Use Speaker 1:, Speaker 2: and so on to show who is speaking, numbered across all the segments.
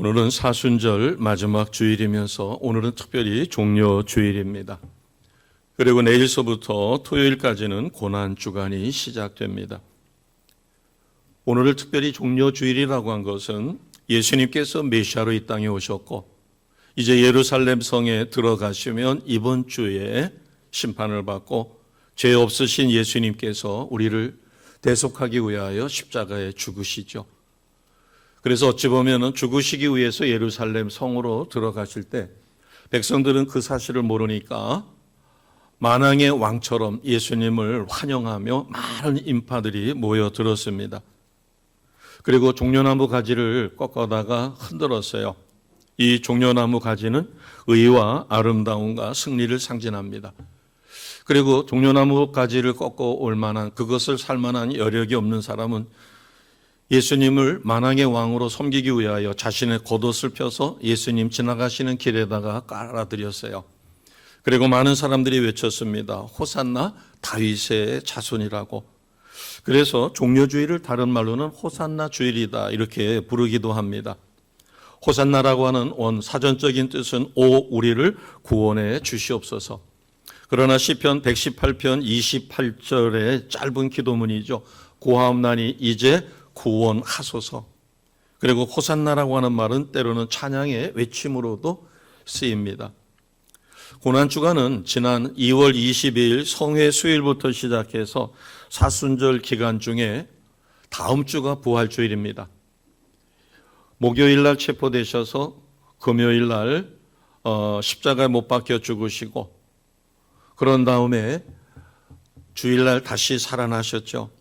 Speaker 1: 오늘은 사순절 마지막 주일이면서 오늘은 특별히 종려 주일입니다. 그리고 내일서부터 토요일까지는 고난주간이 시작됩니다. 오늘을 특별히 종려 주일이라고 한 것은 예수님께서 메시아로 이 땅에 오셨고 이제 예루살렘 성에 들어가시면 이번 주에 심판을 받고 죄 없으신 예수님께서 우리를 대속하기 위하여 십자가에 죽으시죠. 그래서 어찌 보면 죽으시기 위해서 예루살렘 성으로 들어가실 때 백성들은 그 사실을 모르니까 만왕의 왕처럼 예수님을 환영하며 많은 인파들이 모여들었습니다. 그리고 종려나무 가지를 꺾어다가 흔들었어요. 이 종려나무 가지는 의와 아름다움과 승리를 상징합니다. 그리고 종려나무 가지를 꺾어 올 만한 그것을 살 만한 여력이 없는 사람은 예수님을 만왕의 왕으로 섬기기 위하여 자신의 겉옷을 펴서 예수님 지나가시는 길에다가 깔아드렸어요. 그리고 많은 사람들이 외쳤습니다. 호산나 다윗의 자손이라고. 그래서 종려주일을 다른 말로는 호산나 주일이다 이렇게 부르기도 합니다. 호산나라고 하는 사전적인 뜻은 오 우리를 구원해 주시옵소서. 그러나 시편 118편 28절의 짧은 기도문이죠. 고하옵나니 이제 구원하소서. 그리고 호산나라고 하는 말은 때로는 찬양의 외침으로도 쓰입니다. 고난주간은 지난 2월 22일 성회 수요일부터 시작해서 사순절 기간 중에 다음 주가 부활주일입니다. 목요일 날 체포되셔서 금요일 날 십자가에 못 박혀 죽으시고 그런 다음에 주일날 다시 살아나셨죠.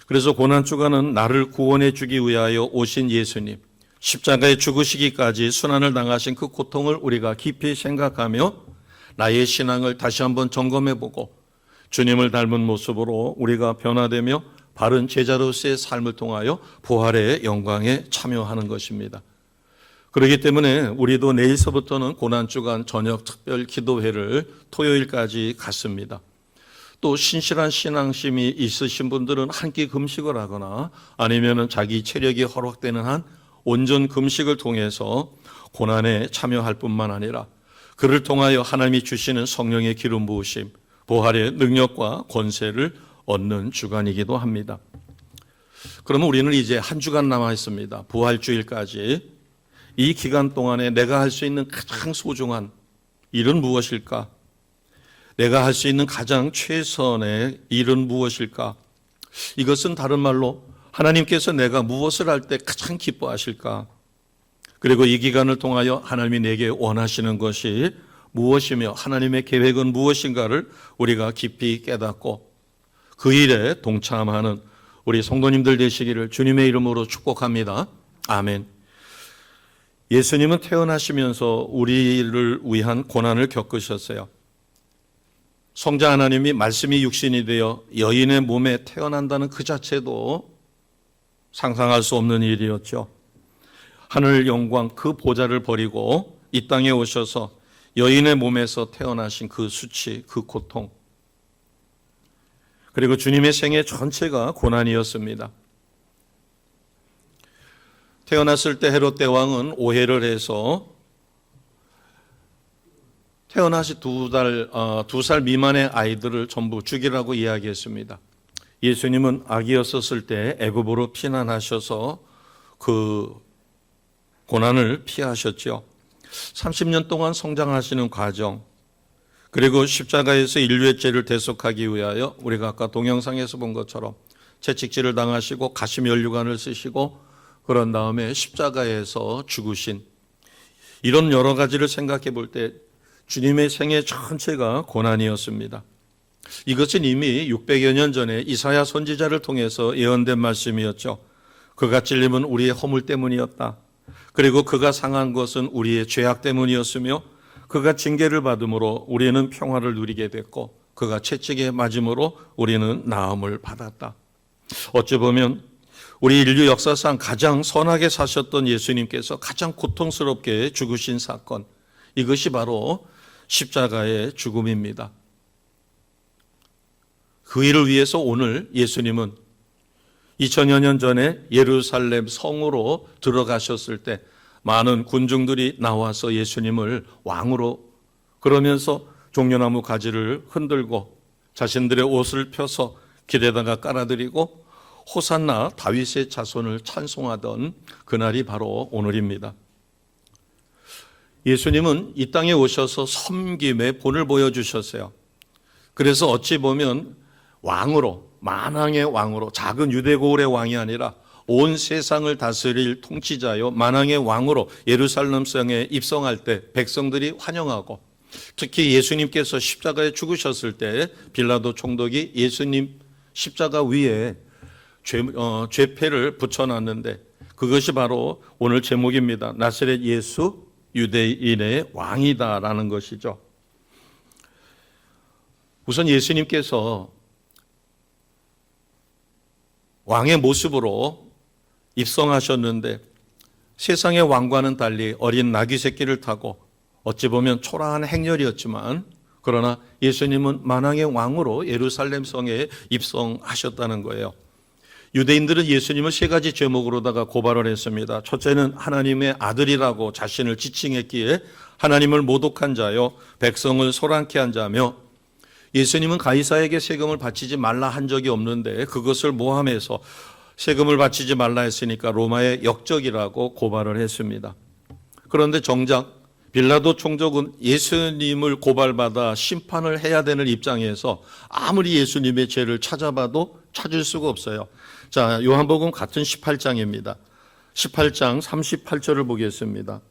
Speaker 1: 그래서 고난주간은 나를 구원해 주기 위하여 오신 예수님, 십자가에 죽으시기까지 순환을 당하신 그 고통을 우리가 깊이 생각하며 나의 신앙을 다시 한번 점검해보고 주님을 닮은 모습으로 우리가 변화되며 바른 제자로서의 삶을 통하여 부활의 영광에 참여하는 것입니다. 그렇기 때문에 우리도 내일서부터는 고난주간 저녁 특별 기도회를 토요일까지 갖습니다. 또 신실한 신앙심이 있으신 분들은 한 끼 금식을 하거나 아니면 자기 체력이 허락되는 한 온전 금식을 통해서 고난에 참여할 뿐만 아니라 그를 통하여 하나님이 주시는 성령의 기름 부으심, 부활의 능력과 권세를 얻는 주간이기도 합니다. 그러면 우리는 이제 한 주간 남아 있습니다. 부활주일까지. 이 기간 동안에 내가 할 수 있는 가장 소중한 일은 무엇일까? 내가 할 수 있는 가장 최선의 일은 무엇일까? 이것은 다른 말로 하나님께서 내가 무엇을 할 때 가장 기뻐하실까? 그리고 이 기간을 통하여 하나님이 내게 원하시는 것이 무엇이며 하나님의 계획은 무엇인가를 우리가 깊이 깨닫고 그 일에 동참하는 우리 성도님들 되시기를 주님의 이름으로 축복합니다. 아멘. 예수님은 태어나시면서 우리를 위한 고난을 겪으셨어요. 성자 하나님이 말씀이 육신이 되어 여인의 몸에 태어난다는 그 자체도 상상할 수 없는 일이었죠. 하늘 영광 그 보좌를 버리고 이 땅에 오셔서 여인의 몸에서 태어나신 그 수치, 그 고통. 그리고 주님의 생애 전체가 고난이었습니다. 태어났을 때 헤롯 대왕은 오해를 해서 태어나시 두 살 미만의 아이들을 전부 죽이라고 이야기했습니다. 예수님은 아기였었을 때 애굽으로 피난하셔서 그 고난을 피하셨죠. 30년 동안 성장하시는 과정, 그리고 십자가에서 인류의 죄를 대속하기 위하여 우리가 아까 동영상에서 본 것처럼 채찍질을 당하시고 가시면류관을 쓰시고 그런 다음에 십자가에서 죽으신 이런 여러 가지를 생각해 볼 때 주님의 생애 전체가 고난이었습니다. 이것은 이미 600여 년 전에 이사야 선지자를 통해서 예언된 말씀이었죠. 그가 찔림은 우리의 허물 때문이었다. 그리고 그가 상한 것은 우리의 죄악 때문이었으며 그가 징계를 받음으로 우리는 평화를 누리게 됐고 그가 채찍에 맞음으로 우리는 나음을 받았다. 어찌 보면 우리 인류 역사상 가장 선하게 사셨던 예수님께서 가장 고통스럽게 죽으신 사건, 이것이 바로 십자가의 죽음입니다. 그 일을 위해서 오늘 예수님은 2000여 년 전에 예루살렘 성으로 들어가셨을 때 많은 군중들이 나와서 예수님을 왕으로, 그러면서 종려나무 가지를 흔들고 자신들의 옷을 펴서 길에다가 깔아드리고 호산나 다윗의 자손을 찬송하던 그날이 바로 오늘입니다. 예수님은 이 땅에 오셔서 섬김의 본을 보여주셨어요. 그래서 어찌 보면 왕으로, 만왕의 왕으로, 작은 유대고을의 왕이 아니라 온 세상을 다스릴 통치자요 만왕의 왕으로 예루살렘 성에 입성할 때 백성들이 환영하고, 특히 예수님께서 십자가에 죽으셨을 때 빌라도 총독이 예수님 십자가 위에 죄패를 붙여놨는데, 그것이 바로 오늘 제목입니다. 나사렛 예수 유대인의 왕이다라는 것이죠. 우선 예수님께서 왕의 모습으로 입성하셨는데 세상의 왕과는 달리 어린 나귀 새끼를 타고 어찌 보면 초라한 행렬이었지만, 그러나 예수님은 만왕의 왕으로 예루살렘 성에 입성하셨다는 거예요. 유대인들은 예수님을 세 가지 제목으로다가 고발을 했습니다. 첫째는 하나님의 아들이라고 자신을 지칭했기에 하나님을 모독한 자요, 백성을 소란케 한 자며, 예수님은 가이사에게 세금을 바치지 말라 한 적이 없는데 그것을 모함해서 세금을 바치지 말라 했으니까 로마의 역적이라고 고발을 했습니다. 그런데 정작 빌라도 총독은 예수님을 고발받아 심판을 해야 되는 입장에서 아무리 예수님의 죄를 찾아봐도 찾을 수가 없어요. 자, 요한복음 같은 18장입니다. 18장 38절을 보겠습니다.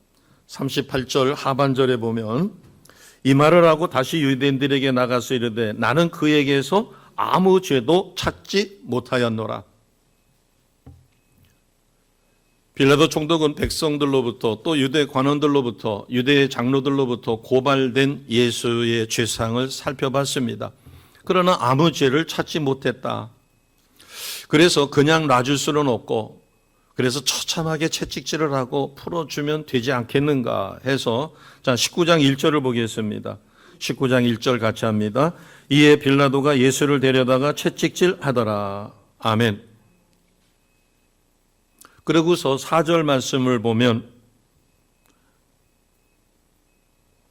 Speaker 1: 38절 하반절에 보면 이 말을 하고 다시 유대인들에게 나가서 이르되 나는 그에게서 아무 죄도 찾지 못하였노라. 빌라도 총독은 백성들로부터 또 유대 관원들로부터 유대 장로들로부터 고발된 예수의 죄상을 살펴봤습니다. 그러나 아무 죄를 찾지 못했다. 그래서 그냥 놔줄 수는 없고, 그래서 처참하게 채찍질을 하고 풀어주면 되지 않겠는가 해서, 자, 19장 1절을 보겠습니다. 19장 1절 같이 합니다. 이에 빌라도가 예수를 데려다가 채찍질 하더라. 아멘. 그러고서 4절 말씀을 보면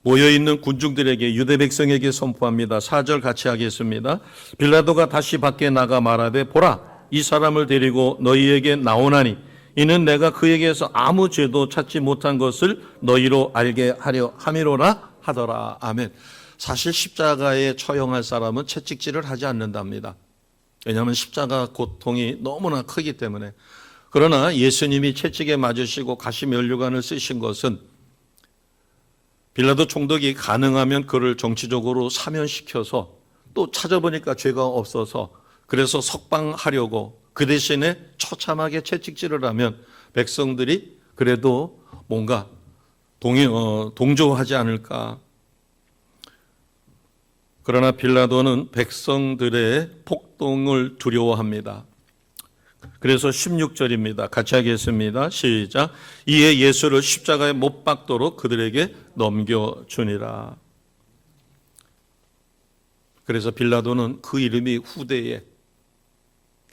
Speaker 1: 모여있는 군중들에게, 유대 백성에게 선포합니다. 4절 같이 하겠습니다. 빌라도가 다시 밖에 나가 말하되 보라, 이 사람을 데리고 너희에게 나오나니 이는 내가 그에게서 아무 죄도 찾지 못한 것을 너희로 알게 하려 함이로라 하더라. 아멘. 사실 십자가에 처형할 사람은 채찍질을 하지 않는답니다. 왜냐하면 십자가 고통이 너무나 크기 때문에. 그러나 예수님이 채찍에 맞으시고 가시면류관을 쓰신 것은 빌라도 총독이 가능하면 그를 정치적으로 사면시켜서, 또 찾아보니까 죄가 없어서 그래서 석방하려고 그 대신에 처참하게 채찍질을 하면 백성들이 그래도 뭔가 동조하지 않을까. 그러나 빌라도는 백성들의 폭동을 두려워합니다. 그래서 16절입니다. 같이 하겠습니다. 시작. 이에 예수를 십자가에 못 박도록 그들에게 넘겨주니라. 그래서 빌라도는 그 이름이 후대에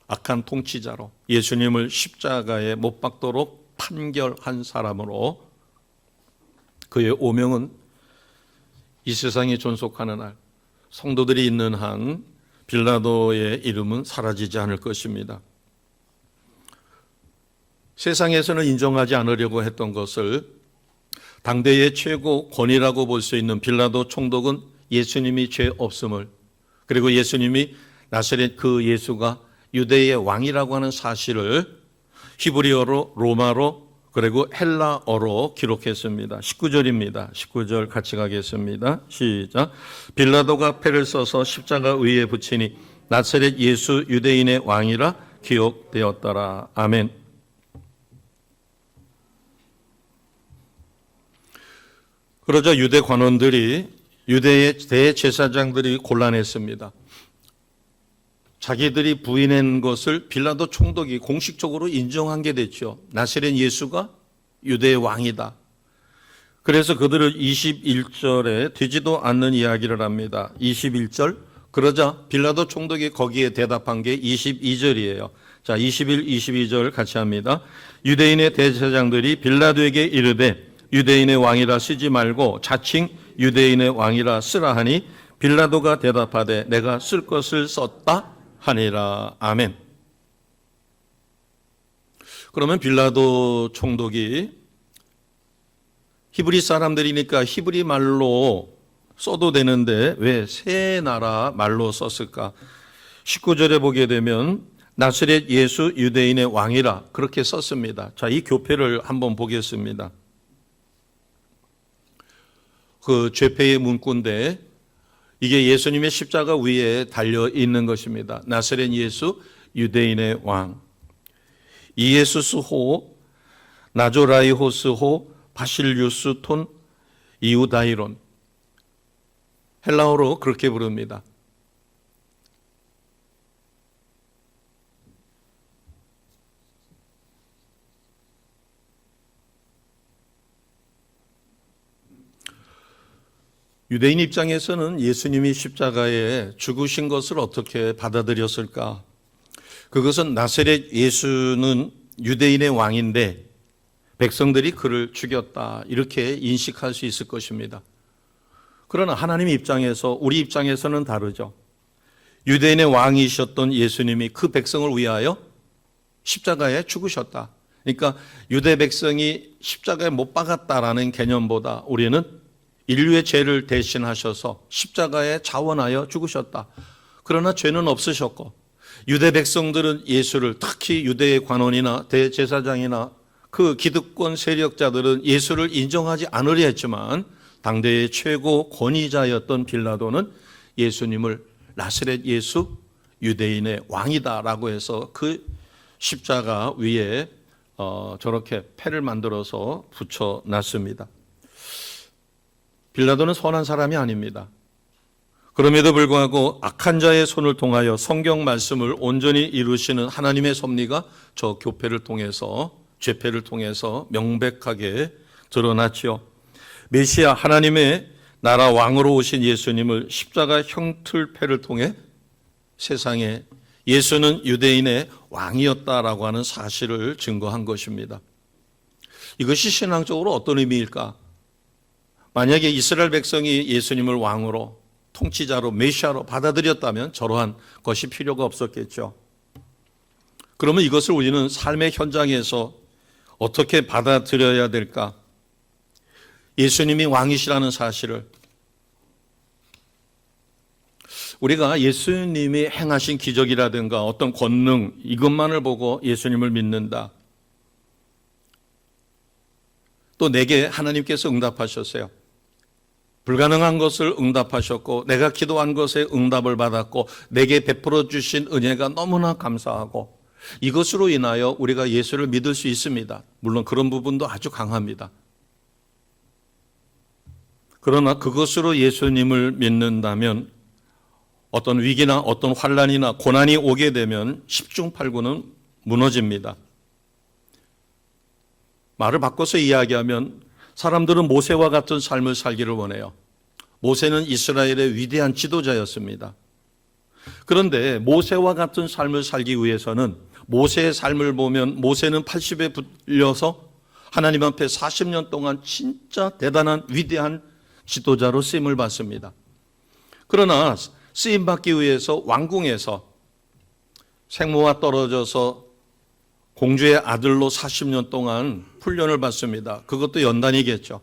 Speaker 1: 악한 통치자로 예수님을 십자가에 못 박도록 판결한 사람으로, 그의 오명은 이 세상에 존속하는 날, 성도들이 있는 한 빌라도의 이름은 사라지지 않을 것입니다. 세상에서는 인정하지 않으려고 했던 것을 당대의 최고 권위라고 볼 수 있는 빌라도 총독은 예수님이 죄 없음을, 그리고 예수님이 나사렛 그 예수가 유대의 왕이라고 하는 사실을 히브리어로, 로마로, 그리고 헬라어로 기록했습니다. 19절입니다. 19절 같이 가겠습니다. 시작. 빌라도가 패를 써서 십자가 위에 붙이니 나사렛 예수 유대인의 왕이라 기록되었더라. 아멘. 그러자 유대 관원들이, 유대의 대제사장들이 곤란했습니다. 자기들이 부인한 것을 빌라도 총독이 공식적으로 인정한 게 됐죠. 나사렛 예수가 유대의 왕이다. 그래서 그들을 21절에 되지도 않는 이야기를 합니다. 21절. 그러자 빌라도 총독이 거기에 대답한 게 22절이에요. 자, 21, 22절 같이 합니다. 유대인의 대제사장들이 빌라도에게 이르되 유대인의 왕이라 쓰지 말고 자칭 유대인의 왕이라 쓰라 하니 빌라도가 대답하되 내가 쓸 것을 썼다 하니라. 아멘. 그러면 빌라도 총독이 히브리 사람들이니까 히브리 말로 써도 되는데 왜 세 나라 말로 썼을까? 19절에 보게 되면 나사렛 예수 유대인의 왕이라 그렇게 썼습니다. 자, 이 교패를 한번 보겠습니다. 그 죄패의 문구인데 이게 예수님의 십자가 위에 달려 있는 것입니다. 나사렛 예수 유대인의 왕. 이에수스호 나조라이호스호 바실류스 톤 이우다이론. 헬라어로 그렇게 부릅니다. 유대인 입장에서는 예수님이 십자가에 죽으신 것을 어떻게 받아들였을까? 그것은 나사렛 예수는 유대인의 왕인데 백성들이 그를 죽였다 이렇게 인식할 수 있을 것입니다. 그러나 하나님 입장에서 우리 입장에서는 다르죠. 유대인의 왕이셨던 예수님이 그 백성을 위하여 십자가에 죽으셨다. 그러니까 유대 백성이 십자가에 못 박았다라는 개념보다 우리는 인류의 죄를 대신하셔서 십자가에 자원하여 죽으셨다. 그러나 죄는 없으셨고 유대 백성들은 예수를, 특히 유대의 관원이나 대제사장이나 그 기득권 세력자들은 예수를 인정하지 않으려 했지만 당대의 최고 권위자였던 빌라도는 예수님을 나사렛 예수 유대인의 왕이다라고 해서 그 십자가 위에 저렇게 패를 만들어서 붙여놨습니다. 빌라도는 선한 사람이 아닙니다. 그럼에도 불구하고 악한 자의 손을 통하여 성경 말씀을 온전히 이루시는 하나님의 섭리가 저 교패를 통해서, 죄패를 통해서 명백하게 드러났지요. 메시아 하나님의 나라 왕으로 오신 예수님을 십자가 형틀패를 통해 세상에 예수는 유대인의 왕이었다라고 하는 사실을 증거한 것입니다. 이것이 신앙적으로 어떤 의미일까? 만약에 이스라엘 백성이 예수님을 왕으로, 통치자로, 메시아로 받아들였다면 저러한 것이 필요가 없었겠죠. 그러면 이것을 우리는 삶의 현장에서 어떻게 받아들여야 될까? 예수님이 왕이시라는 사실을 우리가 예수님이 행하신 기적이라든가 어떤 권능 이것만을 보고 예수님을 믿는다. 또 내게 하나님께서 응답하셨어요. 불가능한 것을 응답하셨고 내가 기도한 것에 응답을 받았고 내게 베풀어 주신 은혜가 너무나 감사하고 이것으로 인하여 우리가 예수를 믿을 수 있습니다. 물론 그런 부분도 아주 강합니다. 그러나 그것으로 예수님을 믿는다면 어떤 위기나 어떤 환난이나 고난이 오게 되면 10중 8구는 무너집니다. 말을 바꿔서 이야기하면 사람들은 모세와 같은 삶을 살기를 원해요. 모세는 이스라엘의 위대한 지도자였습니다. 그런데 모세와 같은 삶을 살기 위해서는 모세의 삶을 보면 모세는 80에 불려서 하나님 앞에 40년 동안 진짜 대단한 위대한 지도자로 쓰임을 받습니다. 그러나 쓰임받기 위해서 왕궁에서 생모와 떨어져서 공주의 아들로 40년 동안 훈련을 받습니다. 그것도 연단이겠죠.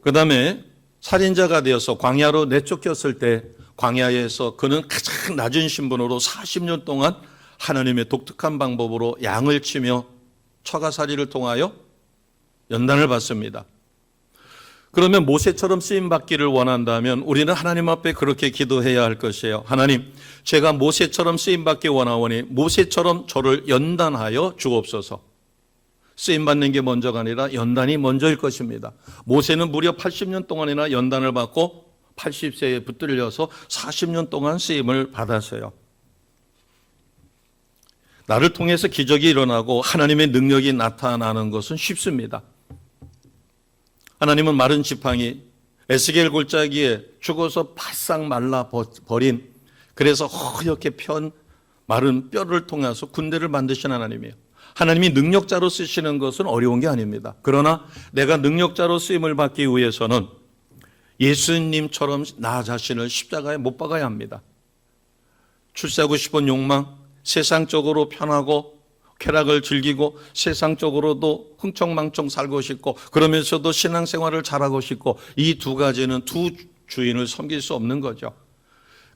Speaker 1: 그 다음에 살인자가 되어서 광야로 내쫓겼을 때 광야에서 그는 가장 낮은 신분으로 40년 동안 하나님의 독특한 방법으로 양을 치며 처가살이를 통하여 연단을 받습니다. 그러면 모세처럼 쓰임받기를 원한다면 우리는 하나님 앞에 그렇게 기도해야 할 것이에요. 하나님, 제가 모세처럼 쓰임받기 원하오니 모세처럼 저를 연단하여 주옵소서. 쓰임받는 게 먼저가 아니라 연단이 먼저일 것입니다. 모세는 무려 80년 동안이나 연단을 받고 80세에 붙들려서 40년 동안 쓰임을 받았어요. 나를 통해서 기적이 일어나고 하나님의 능력이 나타나는 것은 쉽습니다. 하나님은 마른 지팡이 에스겔 골짜기에 죽어서 바싹 말라 버린, 그래서 허옇게 편 마른 뼈를 통해서 군대를 만드신 하나님이에요. 하나님이 능력자로 쓰시는 것은 어려운 게 아닙니다. 그러나 내가 능력자로 쓰임을 받기 위해서는 예수님처럼 나 자신을 십자가에 못 박아야 합니다. 출세하고 싶은 욕망, 세상적으로 편하고 쾌락을 즐기고 세상적으로도 흥청망청 살고 싶고 그러면서도 신앙생활을 잘하고 싶고 이 두 가지는 두 주인을 섬길 수 없는 거죠.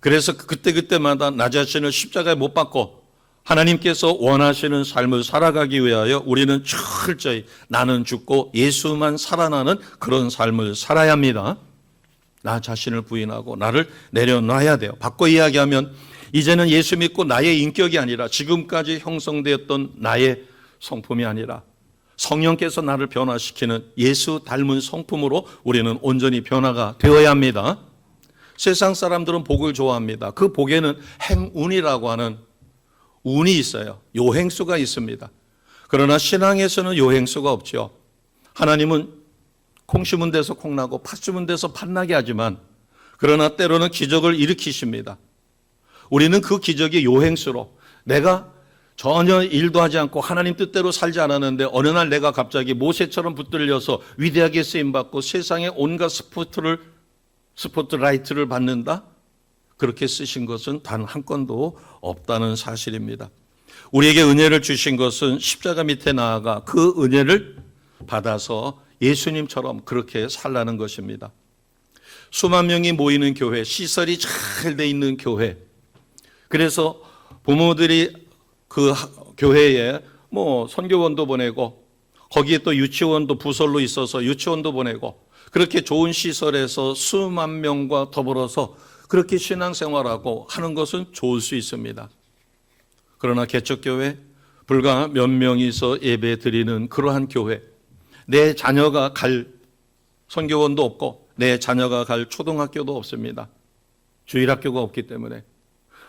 Speaker 1: 그래서 그때그때마다 나 자신을 십자가에 못 박고 하나님께서 원하시는 삶을 살아가기 위하여 우리는 철저히 나는 죽고 예수만 살아나는 그런 삶을 살아야 합니다. 나 자신을 부인하고 나를 내려놔야 돼요. 바꿔 이야기하면 이제는 예수 믿고 나의 인격이 아니라 지금까지 형성되었던 나의 성품이 아니라 성령께서 나를 변화시키는 예수 닮은 성품으로 우리는 온전히 변화가 되어야 합니다. 세상 사람들은 복을 좋아합니다. 그 복에는 행운이라고 하는 운이 있어요. 요행수가 있습니다. 그러나 신앙에서는 요행수가 없죠. 하나님은 콩 심은 데서 콩 나고 팥 심은 데서 팥 나게 하지만 그러나 때로는 기적을 일으키십니다. 우리는 그 기적이 요행수로 내가 전혀 일도 하지 않고 하나님 뜻대로 살지 않았는데 어느 날 내가 갑자기 모세처럼 붙들려서 위대하게 쓰임받고 세상의 온갖 스포트라이트를 받는다? 그렇게 쓰신 것은 단 한 건도 없다는 사실입니다. 우리에게 은혜를 주신 것은 십자가 밑에 나아가 그 은혜를 받아서 예수님처럼 그렇게 살라는 것입니다. 수만 명이 모이는 교회, 시설이 잘 돼 있는 교회. 그래서 부모들이 그 교회에 선교원도 보내고 거기에 또 유치원도 부설로 있어서 유치원도 보내고 그렇게 좋은 시설에서 수만 명과 더불어서 그렇게 신앙생활하고 하는 것은 좋을 수 있습니다. 그러나 개척교회 불과 몇 명이서 예배 드리는 그러한 교회, 내 자녀가 갈 선교원도 없고 내 자녀가 갈 초등학교도 없습니다. 주일학교가 없기 때문에.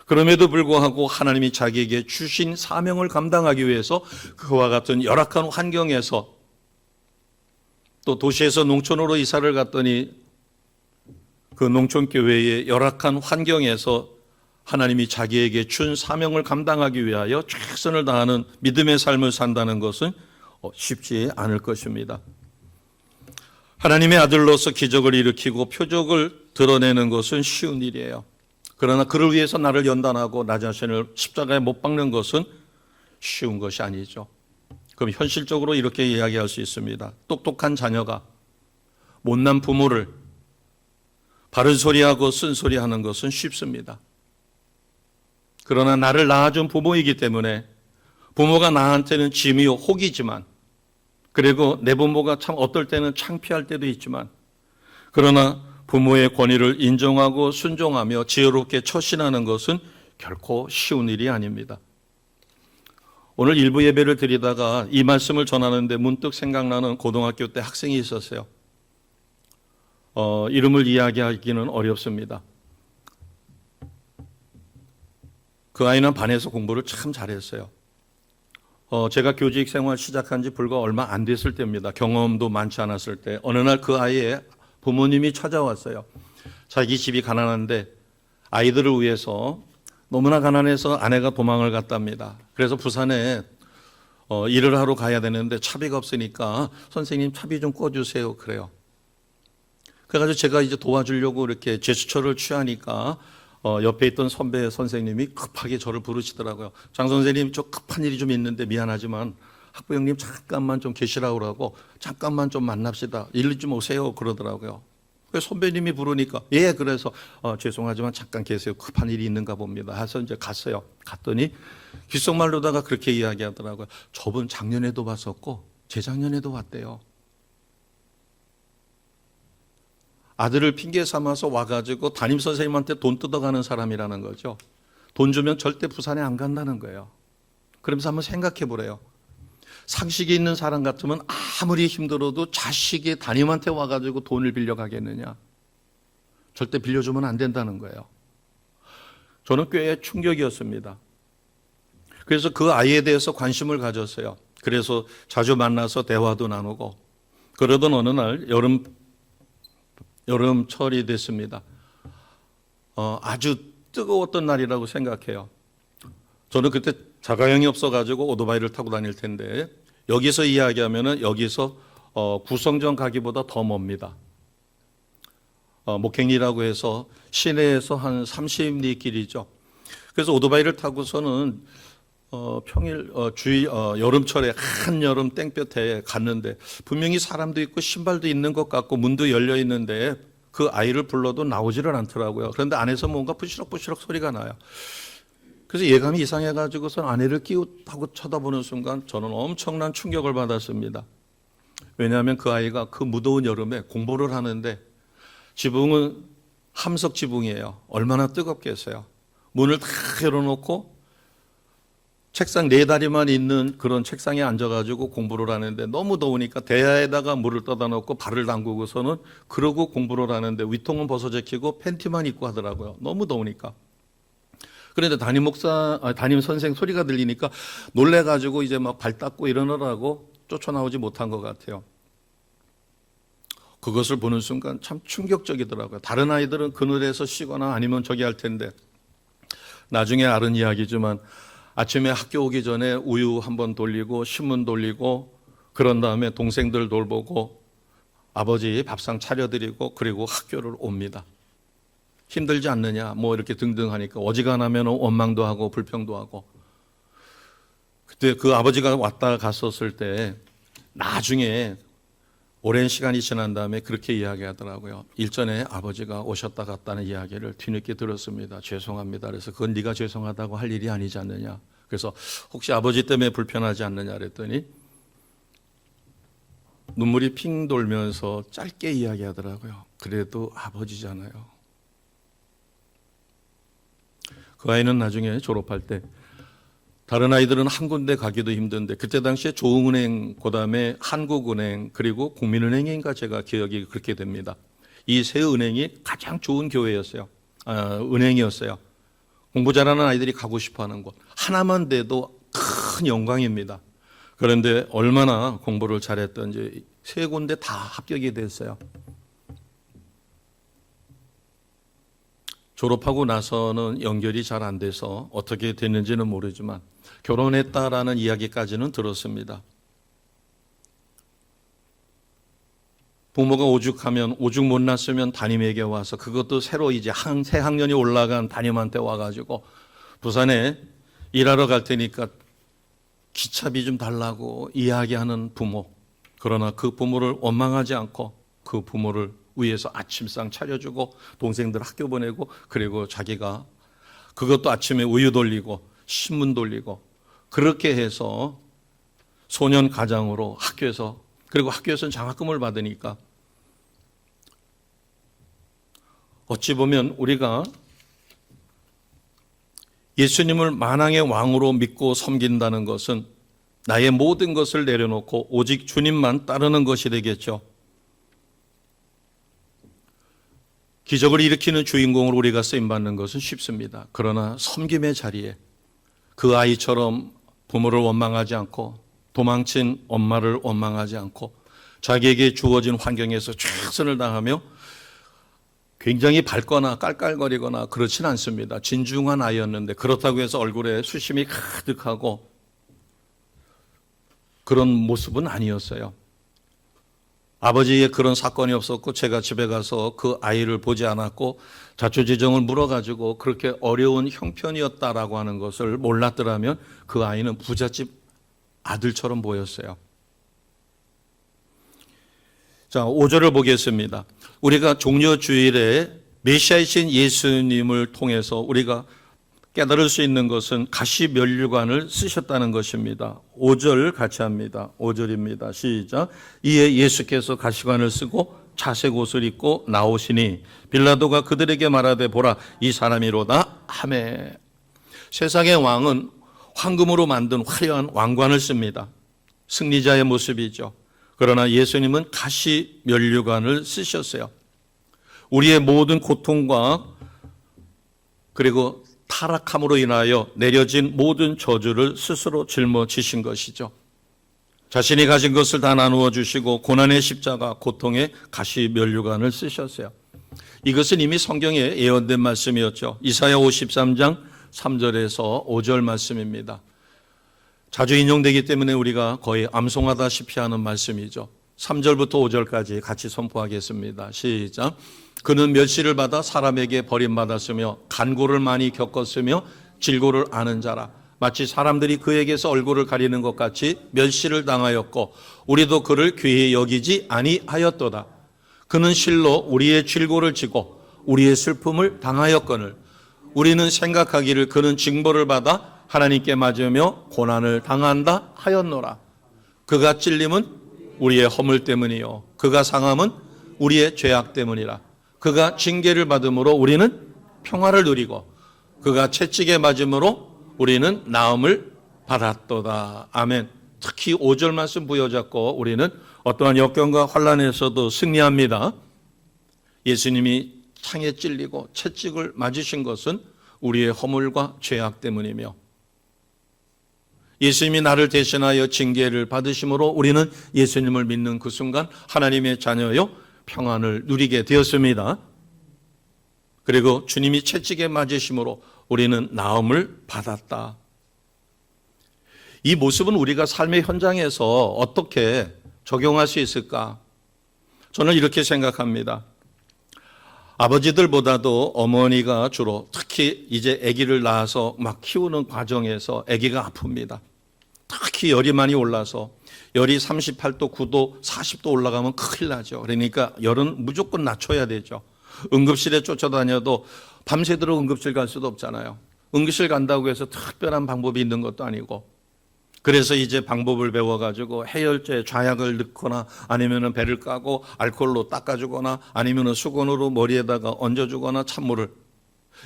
Speaker 1: 그럼에도 불구하고 하나님이 자기에게 주신 사명을 감당하기 위해서 그와 같은 열악한 환경에서 또 도시에서 농촌으로 이사를 갔더니 그 농촌교회의 열악한 환경에서 하나님이 자기에게 준 사명을 감당하기 위하여 최선을 다하는 믿음의 삶을 산다는 것은 쉽지 않을 것입니다. 하나님의 아들로서 기적을 일으키고 표적을 드러내는 것은 쉬운 일이에요. 그러나 그를 위해서 나를 연단하고 나 자신을 십자가에 못 박는 것은 쉬운 것이 아니죠. 그럼 현실적으로 이렇게 이야기할 수 있습니다. 똑똑한 자녀가 못난 부모를 바른 소리하고 쓴소리 하는 것은 쉽습니다. 그러나 나를 낳아준 부모이기 때문에 부모가 나한테는 짐이요 혹이지만 그리고 내 부모가 참 어떨 때는 창피할 때도 있지만 그러나 부모의 권위를 인정하고 순종하며 지혜롭게 처신하는 것은 결코 쉬운 일이 아닙니다. 오늘 일부 예배를 드리다가 이 말씀을 전하는데 문득 생각나는 고등학교 때 학생이 있었어요. 이름을 이야기하기는 어렵습니다. 그 아이는 반에서 공부를 참 잘했어요. 제가 교직 생활 시작한 지 불과 얼마 안 됐을 때입니다. 경험도 많지 않았을 때 어느 날 그 아이의 부모님이 찾아왔어요. 자기 집이 가난한데 아이들을 위해서 너무나 가난해서 아내가 도망을 갔답니다. 그래서 부산에 일을 하러 가야 되는데 차비가 없으니까 선생님 차비 좀 꿔주세요 그래요. 그래가지고 제가 이제 도와주려고 이렇게 제스처를 취하니까 옆에 있던 선배 선생님이 급하게 저를 부르시더라고요. 장 선생님 저 급한 일이 좀 있는데 미안하지만 학부 형님 잠깐만 좀 계시라고 그러고 잠깐만 좀 만납시다. 일리 좀 오세요 그러더라고요. 선배님이 부르니까 예 그래서 죄송하지만 잠깐 계세요. 급한 일이 있는가 봅니다. 해서 이제 갔어요. 갔더니 귓속말로다가 그렇게 이야기하더라고요. 저분 작년에도 봤었고 재작년에도 왔대요. 아들을 핑계 삼아서 와가지고 담임선생님한테 돈 뜯어가는 사람이라는 거죠. 돈 주면 절대 부산에 안 간다는 거예요. 그러면서 한번 생각해 보래요. 상식이 있는 사람 같으면 아무리 힘들어도 자식이 담임한테 와가지고 돈을 빌려가겠느냐. 절대 빌려주면 안 된다는 거예요. 저는 꽤 충격이었습니다. 그래서 그 아이에 대해서 관심을 가졌어요. 그래서 자주 만나서 대화도 나누고 그러던 어느 날 여름철이 됐습니다. 아주 뜨거웠던 날이라고 생각해요. 저는 그때 자가용이 없어가지고 오토바이를 타고 다닐 텐데 여기서 이야기하면은 여기서 구성전 가기보다 더 멉니다. 목행리라고 해서 시내에서 한 30리 길이죠. 그래서 오토바이를 타고서는 평일 여름철에 한여름 땡볕에 갔는데 분명히 사람도 있고 신발도 있는 것 같고 문도 열려 있는데 그 아이를 불러도 나오지를 않더라고요. 그런데 안에서 뭔가 부시럭부시럭 소리가 나요. 그래서 예감이 이상해가지고선 아내를 끼웃하고 쳐다보는 순간 저는 엄청난 충격을 받았습니다. 왜냐하면 그 아이가 그 무더운 여름에 공부를 하는데 지붕은 함석 지붕이에요. 얼마나 뜨겁겠어요. 문을 다 열어놓고 책상 4다리만 있는 그런 책상에 앉아가지고 공부를 하는데 너무 더우니까 대야에다가 물을 떠다 놓고 발을 담그고서는 그러고 공부를 하는데 위통은 벗어제키고 팬티만 입고 하더라고요. 너무 더우니까. 그런데 담임 선생 소리가 들리니까 놀래가지고 이제 막 발 닦고 이러느라고 쫓아나오지 못한 것 같아요. 그것을 보는 순간 참 충격적이더라고요. 다른 아이들은 그늘에서 쉬거나 아니면 저기 할 텐데 나중에 알은 이야기지만 아침에 학교 오기 전에 우유 한번 돌리고 신문 돌리고 그런 다음에 동생들 돌보고 아버지 밥상 차려드리고 그리고 학교를 옵니다. 힘들지 않느냐 뭐 이렇게 등등 하니까 어지간하면 원망도 하고 불평도 하고. 그때 그 아버지가 왔다 갔었을 때 나중에 오랜 시간이 지난 다음에 그렇게 이야기하더라고요. 일전에 아버지가 오셨다 갔다는 이야기를 뒤늦게 들었습니다. 죄송합니다. 그래서 그건 네가 죄송하다고 할 일이 아니지 않느냐. 그래서 혹시 아버지 때문에 불편하지 않느냐 그랬더니 눈물이 핑 돌면서 짧게 이야기하더라고요. 그래도 아버지잖아요. 그 아이는 나중에 졸업할 때 다른 아이들은 한 군데 가기도 힘든데 그때 당시에 조흥은행, 그다음에 한국은행 그리고 국민은행인가 제가 기억이 그렇게 됩니다. 이 세 은행이 가장 좋은 교회였어요. 은행이었어요. 공부 잘하는 아이들이 가고 싶어하는 곳. 하나만 돼도 큰 영광입니다. 그런데 얼마나 공부를 잘했던지 세 군데 다 합격이 됐어요. 졸업하고 나서는 연결이 잘 안 돼서 어떻게 됐는지는 모르지만 결혼했다라는 이야기까지는 들었습니다. 부모가 오죽하면 오죽 못 났으면 담임에게 와서 그것도 새로 이제 새 학년이 올라간 담임한테 와가지고 부산에 일하러 갈 테니까 기차비 좀 달라고 이야기하는 부모. 그러나 그 부모를 원망하지 않고 그 부모를 위해서 아침상 차려주고 동생들 학교 보내고 그리고 자기가 그것도 아침에 우유 돌리고 신문 돌리고 그렇게 해서 소년 가장으로 학교에서 그리고 학교에서는 장학금을 받으니까 어찌 보면 우리가 예수님을 만왕의 왕으로 믿고 섬긴다는 것은 나의 모든 것을 내려놓고 오직 주님만 따르는 것이 되겠죠. 기적을 일으키는 주인공으로 우리가 쓰임받는 것은 쉽습니다. 그러나 섬김의 자리에 그 아이처럼 부모를 원망하지 않고 도망친 엄마를 원망하지 않고 자기에게 주어진 환경에서 최선을 다하며 굉장히 밝거나 깔깔거리거나 그렇진 않습니다. 진중한 아이였는데 그렇다고 해서 얼굴에 수심이 가득하고 그런 모습은 아니었어요. 아버지의 그런 사건이 없었고 제가 집에 가서 그 아이를 보지 않았고 자초지종을 물어가지고 그렇게 어려운 형편이었다라고 하는 것을 몰랐더라면 그 아이는 부잣집 아들처럼 보였어요. 자, 5절을 보겠습니다. 우리가 종려주일에 메시아이신 예수님을 통해서 우리가 깨달을 수 있는 것은 가시면류관을 쓰셨다는 것입니다. 5절 같이 합니다. 5절입니다. 시작. 이에 예수께서 가시관을 쓰고 자색 옷을 입고 나오시니 빌라도가 그들에게 말하되 보라 이 사람이로다 하매. 세상의 왕은 황금으로 만든 화려한 왕관을 씁니다. 승리자의 모습이죠. 그러나 예수님은 가시면류관을 쓰셨어요. 우리의 모든 고통과 그리고 타락함으로 인하여 내려진 모든 저주를 스스로 짊어지신 것이죠. 자신이 가진 것을 다 나누어 주시고 고난의 십자가, 고통의 가시면류관을 쓰셨어요. 이것은 이미 성경에 예언된 말씀이었죠. 이사야 53장 3절에서 5절 말씀입니다. 자주 인용되기 때문에 우리가 거의 암송하다시피 하는 말씀이죠. 3절부터 5절까지 같이 선포하겠습니다. 시작. 그는 멸시를 받아 사람에게 버림받았으며 간고를 많이 겪었으며 질고를 아는 자라. 마치 사람들이 그에게서 얼굴을 가리는 것 같이 멸시를 당하였고 우리도 그를 귀히 여기지 아니하였도다. 그는 실로 우리의 질고를 지고 우리의 슬픔을 당하였거늘 우리는 생각하기를 그는 징벌을 받아 하나님께 맞으며 고난을 당한다 하였노라. 그가 찔림은 우리의 허물 때문이요 그가 상함은 우리의 죄악 때문이라. 그가 징계를 받음으로 우리는 평화를 누리고 그가 채찍에 맞음으로 우리는 나음을 받았도다. 아멘. 특히 5절 말씀 부여잡고 우리는 어떠한 역경과 환난에서도 승리합니다. 예수님이 창에 찔리고 채찍을 맞으신 것은 우리의 허물과 죄악 때문이며 예수님이 나를 대신하여 징계를 받으심으로 우리는 예수님을 믿는 그 순간 하나님의 자녀요 평안을 누리게 되었습니다. 그리고 주님이 채찍에 맞으심으로 우리는 나음을 받았다. 이 모습은 우리가 삶의 현장에서 어떻게 적용할 수 있을까? 저는 이렇게 생각합니다. 아버지들보다도 어머니가 주로 특히 이제 아기를 낳아서 막 키우는 과정에서 아기가 아픕니다. 특히 열이 많이 올라서 열이 38도, 9도, 40도 올라가면 큰일 나죠. 그러니까 열은 무조건 낮춰야 되죠. 응급실에 쫓아다녀도 밤새도록 응급실 갈 수도 없잖아요. 응급실 간다고 해서 특별한 방법이 있는 것도 아니고 그래서 이제 방법을 배워가지고 해열제, 좌약을 넣거나 아니면 배를 까고 알코올로 닦아주거나 아니면 수건으로 머리에다가 얹어주거나 찬물을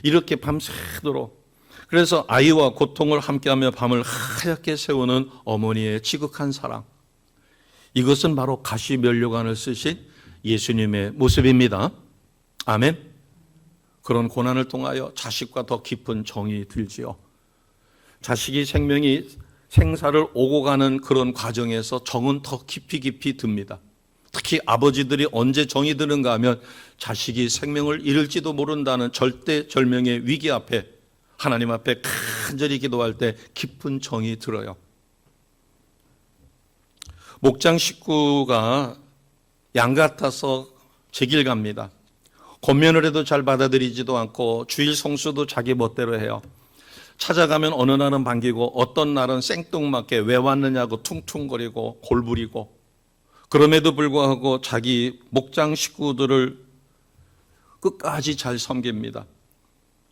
Speaker 1: 이렇게 밤새도록 그래서 아이와 고통을 함께하며 밤을 하얗게 세우는 어머니의 지극한 사랑 이것은 바로 가시면류관을 쓰신 예수님의 모습입니다. 아멘. 그런 고난을 통하여 자식과 더 깊은 정이 들지요. 자식이 생사를 오고 가는 그런 과정에서 정은 더 깊이 듭니다. 특히 아버지들이 언제 정이 드는가 하면 자식이 생명을 잃을지도 모른다는 절대절명의 위기 앞에 하나님 앞에 간절히 기도할 때 깊은 정이 들어요. 목장 식구가 양 같아서 제 길 갑니다. 권면을 해도 잘 받아들이지도 않고 주일 성수도 자기 멋대로 해요. 찾아가면 어느 날은 반기고 어떤 날은 생뚱맞게 왜 왔느냐고 퉁퉁거리고 골부리고 그럼에도 불구하고 자기 목장 식구들을 끝까지 잘 섬깁니다.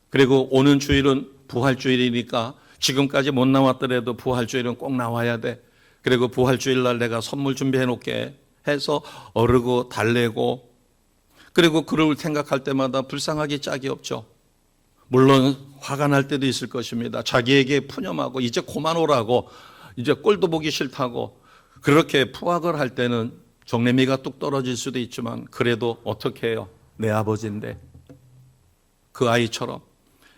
Speaker 1: 그리고 오는 주일은 부활주일이니까 지금까지 못 나왔더라도 부활주일은 꼭 나와야 돼. 그리고 부활주일날 내가 선물 준비해 놓게 해서 어르고 달래고 그리고 그를 생각할 때마다 불쌍하기 짝이 없죠. 물론 화가 날 때도 있을 것입니다. 자기에게 푸념하고 이제 그만 오라고 이제 꼴도 보기 싫다고 그렇게 푸악을 할 때는 정내미가 뚝 떨어질 수도 있지만 그래도 어떻게 해요? 내 아버지인데 그 아이처럼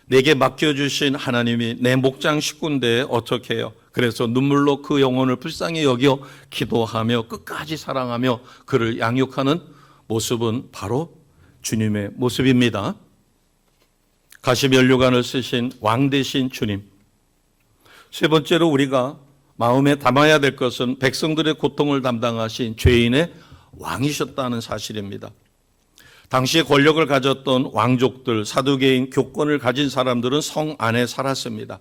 Speaker 1: 내게 맡겨주신 하나님이 내 목장 식구인데 어떻게 해요? 그래서 눈물로 그 영혼을 불쌍히 여겨 기도하며 끝까지 사랑하며 그를 양육하는 모습은 바로 주님의 모습입니다. 가시면류관을 쓰신 왕 되신 주님. 세 번째로 우리가 마음에 담아야 될 것은 백성들의 고통을 담당하신 죄인의 왕이셨다는 사실입니다. 당시에 권력을 가졌던 왕족들, 사두개인, 교권을 가진 사람들은 성 안에 살았습니다.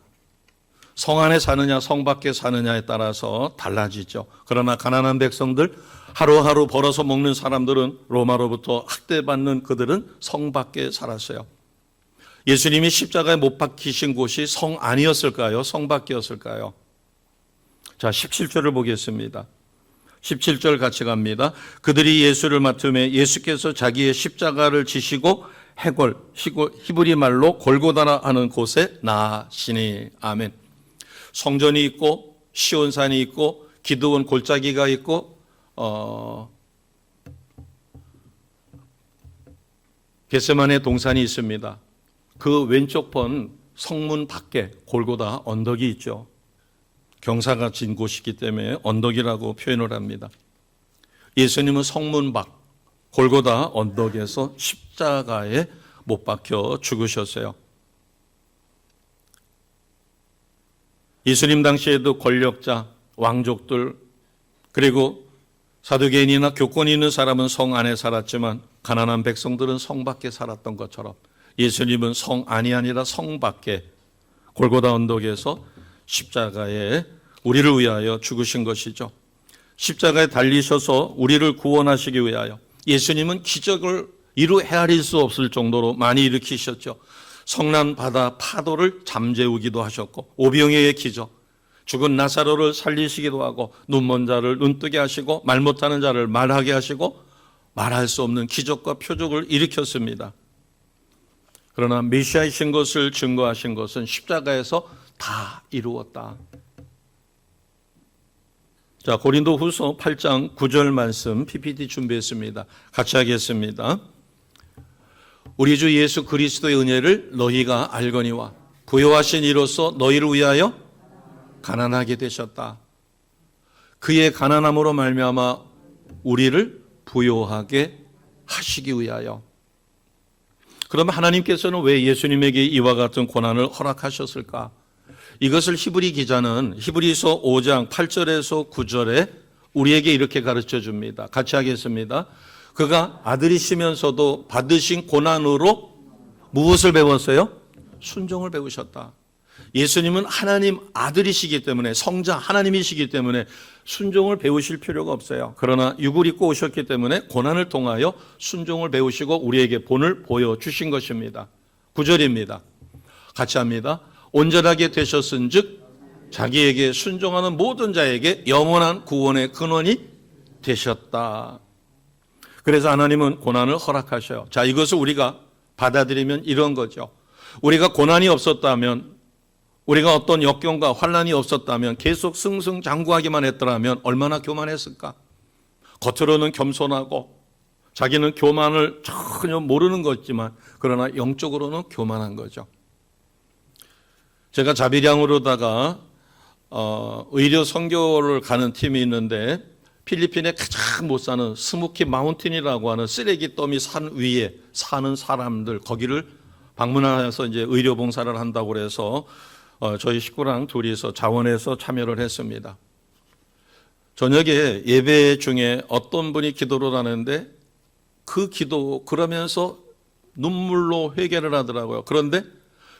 Speaker 1: 성 안에 사느냐 성 밖에 사느냐에 따라서 달라지죠. 그러나 가난한 백성들, 하루하루 벌어서 먹는 사람들은 로마로부터 학대받는 그들은 성 밖에 살았어요. 예수님이 십자가에 못 박히신 곳이 성 안이었을까요? 성 밖이었을까요? 자, 17절을 보겠습니다. 17절 같이 갑니다. 그들이 예수를 맡으며 예수께서 자기의 십자가를 지시고 해골, 히브리 말로 골고다라 하는 곳에 나아시니. 아멘. 성전이 있고 시온산이 있고 기드온 골짜기가 있고 겟세마네 동산이 있습니다. 그 왼쪽 번 성문 밖에 골고다 언덕이 있죠. 경사가 진 곳이기 때문에 언덕이라고 표현을 합니다. 예수님은 성문 밖 골고다 언덕에서 십자가에 못 박혀 죽으셨어요. 예수님 당시에도 권력자, 왕족들, 그리고 사두개인이나 교권이 있는 사람은 성 안에 살았지만 가난한 백성들은 성 밖에 살았던 것처럼 예수님은 성 안이 아니라 성 밖에 골고다 언덕에서 십자가에 우리를 위하여 죽으신 것이죠. 십자가에 달리셔서 우리를 구원하시기 위하여 예수님은 기적을 이루 헤아릴 수 없을 정도로 많이 일으키셨죠. 성난 바다 파도를 잠재우기도 하셨고 오병이어의 기적, 죽은 나사로를 살리시기도 하고 눈먼 자를 눈뜨게 하시고 말 못하는 자를 말하게 하시고 말할 수 없는 기적과 표적을 일으켰습니다. 그러나 메시아이신 것을 증거하신 것은 십자가에서 다 이루었다. 자, 고린도후서 8장 9절 말씀 PPT 준비했습니다. 같이 하겠습니다. 우리 주 예수 그리스도의 은혜를 너희가 알거니와 부요하신 이로써 너희를 위하여 가난하게 되셨다. 그의 가난함으로 말미암아 우리를 부요하게 하시기 위하여. 그러면 하나님께서는 왜 예수님에게 이와 같은 고난을 허락하셨을까? 이것을 히브리 기자는 히브리서 5장 8절에서 9절에 우리에게 이렇게 가르쳐 줍니다. 같이 하겠습니다. 그가 아들이시면서도 받으신 고난으로 무엇을 배웠어요? 순종을 배우셨다. 예수님은 하나님 아들이시기 때문에 성자 하나님이시기 때문에 순종을 배우실 필요가 없어요. 그러나 육을 입고 오셨기 때문에 고난을 통하여 순종을 배우시고 우리에게 본을 보여주신 것입니다. 9절입니다. 같이 합니다. 온전하게 되셨은즉 자기에게 순종하는 모든 자에게 영원한 구원의 근원이 되셨다. 그래서 하나님은 고난을 허락하셔요. 자, 이것을 우리가 받아들이면 이런 거죠. 우리가 고난이 없었다면, 우리가 어떤 역경과 환난이 없었다면, 계속 승승장구하기만 했더라면 얼마나 교만했을까? 겉으로는 겸손하고 자기는 교만을 전혀 모르는 거지만 그러나 영적으로는 교만한 거죠. 제가 자비량으로다가 의료 선교를 가는 팀이 있는데 필리핀에 가장 못 사는 스모키 마운틴이라고 하는 쓰레기 더미 산 위에 사는 사람들 거기를 방문해서 이제 의료 봉사를 한다고 그래서 저희 식구랑 둘이서 자원해서 참여를 했습니다. 저녁에 예배 중에 어떤 분이 기도를 하는데 그 기도 그러면서 눈물로 회개를 하더라고요. 그런데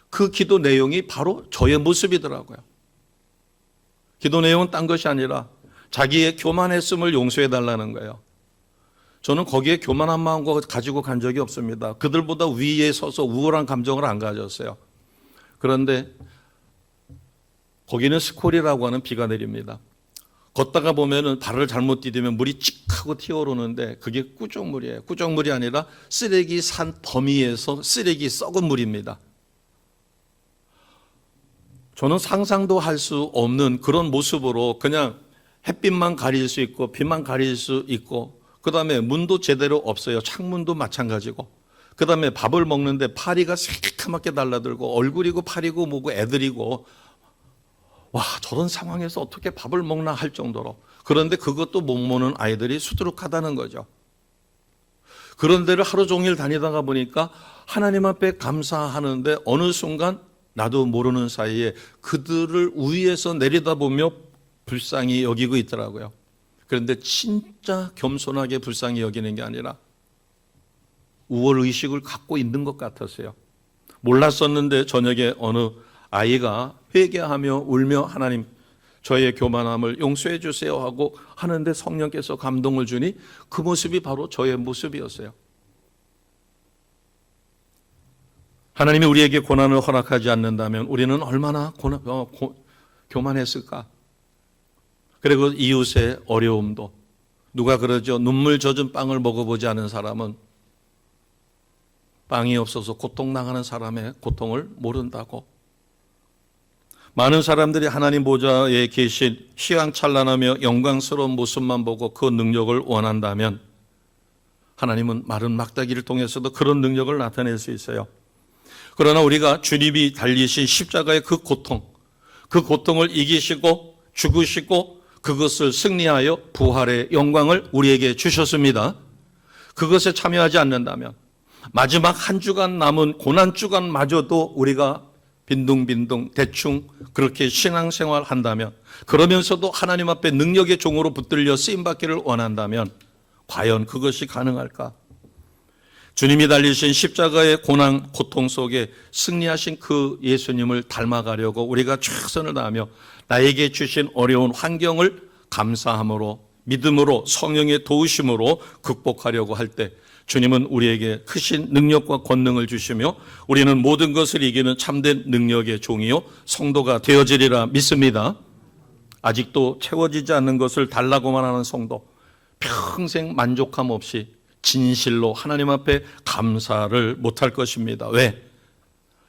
Speaker 1: 그 기도 내용이 바로 저의 모습이더라고요. 기도 내용은 딴 것이 아니라 자기의 교만했음을 용서해 달라는 거예요. 저는 거기에 교만한 마음과 가지고 간 적이 없습니다. 그들보다 위에 서서 우월한 감정을 안 가졌어요. 그런데 거기는 스콜이라고 하는 비가 내립니다. 걷다가 보면은 발을 잘못 디디면 물이 칙 하고 튀어오르는데 그게 꾸정물이에요. 꾸정물이 아니라 쓰레기 산 더미에서 쓰레기 썩은 물입니다. 저는 상상도 할 수 없는 그런 모습으로 그냥 햇빛만 가릴 수 있고 비만 가릴 수 있고 그 다음에 문도 제대로 없어요. 창문도 마찬가지고 그 다음에 밥을 먹는데 파리가 새까맣게 달라들고 얼굴이고 파리고 뭐고 애들이고 와 저런 상황에서 어떻게 밥을 먹나 할 정도로 그런데 그것도 못 먹는 아이들이 수두룩하다는 거죠. 그런 데를 하루 종일 다니다가 보니까 하나님 앞에 감사하는데 어느 순간 나도 모르는 사이에 그들을 위에서 내려다보며 불쌍히 여기고 있더라고요. 그런데 진짜 겸손하게 불쌍히 여기는 게 아니라 우월의식을 갖고 있는 것 같았어요. 몰랐었는데 저녁에 어느 아이가 회개하며 울며 하나님 저의 교만함을 용서해 주세요 하고 하는데 성령께서 감동을 주니 그 모습이 바로 저의 모습이었어요. 하나님이 우리에게 고난을 허락하지 않는다면 우리는 얼마나 교만했을까? 그리고 이웃의 어려움도 누가 그러죠? 눈물 젖은 빵을 먹어보지 않은 사람은 빵이 없어서 고통당하는 사람의 고통을 모른다고. 많은 사람들이 하나님 보좌에 계신 휘황찬란하며 영광스러운 모습만 보고 그 능력을 원한다면 하나님은 마른 막다기를 통해서도 그런 능력을 나타낼 수 있어요. 그러나 우리가 주님이 달리신 십자가의 그 고통을 이기시고 죽으시고 그것을 승리하여 부활의 영광을 우리에게 주셨습니다. 그것에 참여하지 않는다면 마지막 한 주간 남은 고난 주간마저도 우리가 빈둥빈둥 대충 그렇게 신앙생활 한다면, 그러면서도 하나님 앞에 능력의 종으로 붙들려 쓰임받기를 원한다면 과연 그것이 가능할까? 주님이 달리신 십자가의 고난, 고통 속에 승리하신 그 예수님을 닮아가려고 우리가 최선을 다하며 나에게 주신 어려운 환경을 감사함으로, 믿음으로, 성령의 도우심으로 극복하려고 할 때 주님은 우리에게 크신 능력과 권능을 주시며 우리는 모든 것을 이기는 참된 능력의 종이요 성도가 되어지리라 믿습니다. 아직도 채워지지 않는 것을 달라고만 하는 성도, 평생 만족함 없이 진실로 하나님 앞에 감사를 못할 것입니다. 왜?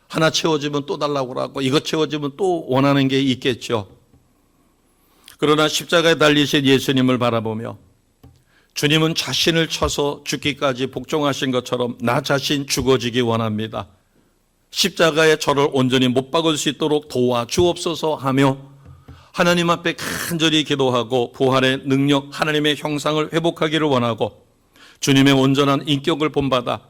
Speaker 1: 하나 채워지면 또 달라고 하고 이것 채워지면 또 원하는 게 있겠죠. 그러나 십자가에 달리신 예수님을 바라보며 주님은 자신을 쳐서 죽기까지 복종하신 것처럼 나 자신 죽어지기 원합니다. 십자가에 저를 온전히 못 박을 수 있도록 도와주옵소서 하며 하나님 앞에 간절히 기도하고 부활의 능력, 하나님의 형상을 회복하기를 원하고 주님의 온전한 인격을 본받아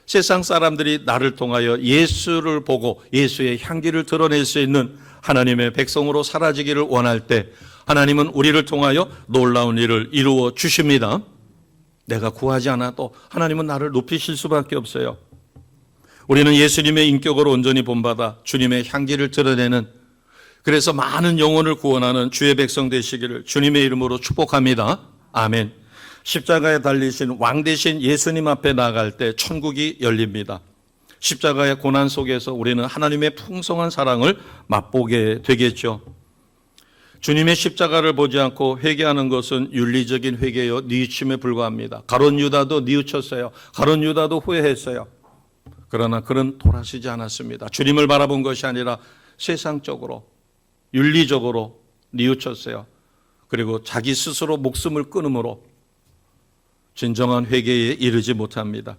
Speaker 1: 세상 사람들이 나를 통하여 예수를 보고 예수의 향기를 드러낼 수 있는 하나님의 백성으로 사라지기를 원할 때 하나님은 우리를 통하여 놀라운 일을 이루어 주십니다. 내가 구하지 않아도 하나님은 나를 높이실 수밖에 없어요. 우리는 예수님의 인격으로 온전히 본받아 주님의 향기를 드러내는, 그래서 많은 영혼을 구원하는 주의 백성 되시기를 주님의 이름으로 축복합니다. 아멘. 십자가에 달리신 왕 대신 예수님 앞에 나아갈 때 천국이 열립니다. 십자가의 고난 속에서 우리는 하나님의 풍성한 사랑을 맛보게 되겠죠. 주님의 십자가를 보지 않고 회개하는 것은 윤리적인 회개요 뉘우침에 불과합니다. 가룟 유다도 뉘우쳤어요. 가룟 유다도 후회했어요. 그러나 그는 돌아서지 않았습니다. 주님을 바라본 것이 아니라 세상적으로, 윤리적으로 뉘우쳤어요. 그리고 자기 스스로 목숨을 끊음으로 진정한 회개에 이르지 못합니다.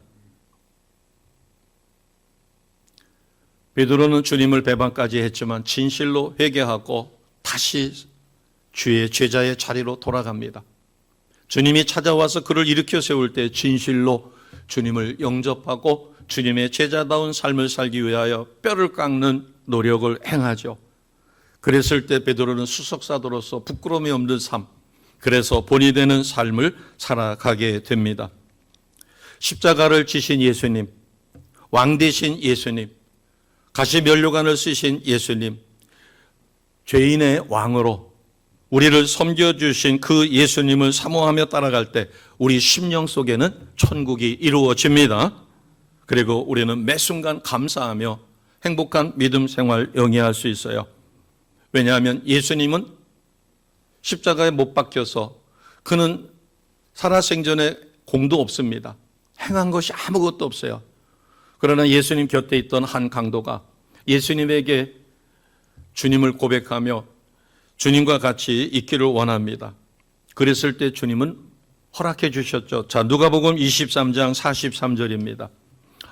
Speaker 1: 베드로는 주님을 배반까지 했지만 진실로 회개하고 다시 주의 제자의 자리로 돌아갑니다. 주님이 찾아와서 그를 일으켜 세울 때 진실로 주님을 영접하고 주님의 제자다운 삶을 살기 위하여 뼈를 깎는 노력을 행하죠. 그랬을 때 베드로는 수석사도로서 부끄러움이 없는 삶, 그래서 본이 되는 삶을 살아가게 됩니다. 십자가를 지신 예수님, 왕 되신 예수님, 가시면류관을 쓰신 예수님, 죄인의 왕으로 우리를 섬겨주신 그 예수님을 사모하며 따라갈 때 우리 심령 속에는 천국이 이루어집니다. 그리고 우리는 매 순간 감사하며 행복한 믿음 생활 영위할 수 있어요. 왜냐하면 예수님은 십자가에 못 박혀서 그는 살아생전에 공도 없습니다. 행한 것이 아무것도 없어요. 그러나 예수님 곁에 있던 한 강도가 예수님에게 주님을 고백하며 주님과 같이 있기를 원합니다. 그랬을 때 주님은 허락해 주셨죠. 자, 누가복음 23장 43절입니다.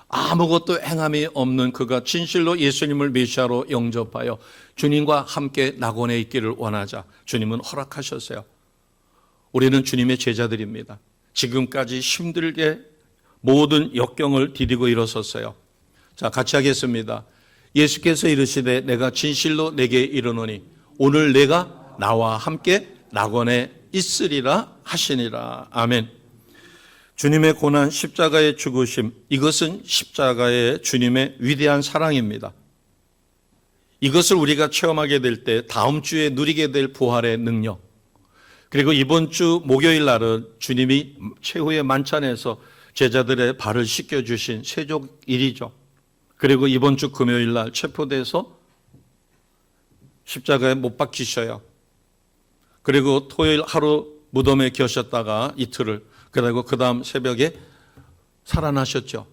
Speaker 1: 아무것도 행함이 없는 그가 진실로 예수님을 메시아로 영접하여 주님과 함께 낙원에 있기를 원하자 주님은 허락하셨어요. 우리는 주님의 제자들입니다. 지금까지 힘들게 모든 역경을 디디고 일어섰어요. 자, 같이 하겠습니다. 예수께서 이르시되 내가 진실로 내게 이르노니 오늘 내가 나와 함께 낙원에 있으리라 하시니라. 아멘. 주님의 고난, 십자가의 죽으심, 이것은 십자가의 주님의 위대한 사랑입니다. 이것을 우리가 체험하게 될 때 다음 주에 누리게 될 부활의 능력, 그리고 이번 주 목요일 날은 주님이 최후의 만찬에서 제자들의 발을 씻겨주신 세족일이죠. 그리고 이번 주 금요일 날 체포돼서 십자가에 못 박히셔요. 그리고 토요일 하루 무덤에 계셨다가 이틀을, 그리고 그 다음 새벽에 살아나셨죠.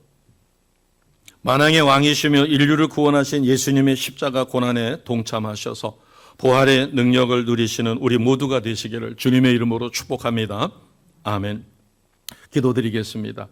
Speaker 1: 만왕의 왕이시며 인류를 구원하신 예수님의 십자가 고난에 동참하셔서 부활의 능력을 누리시는 우리 모두가 되시기를 주님의 이름으로 축복합니다. 아멘. 기도드리겠습니다.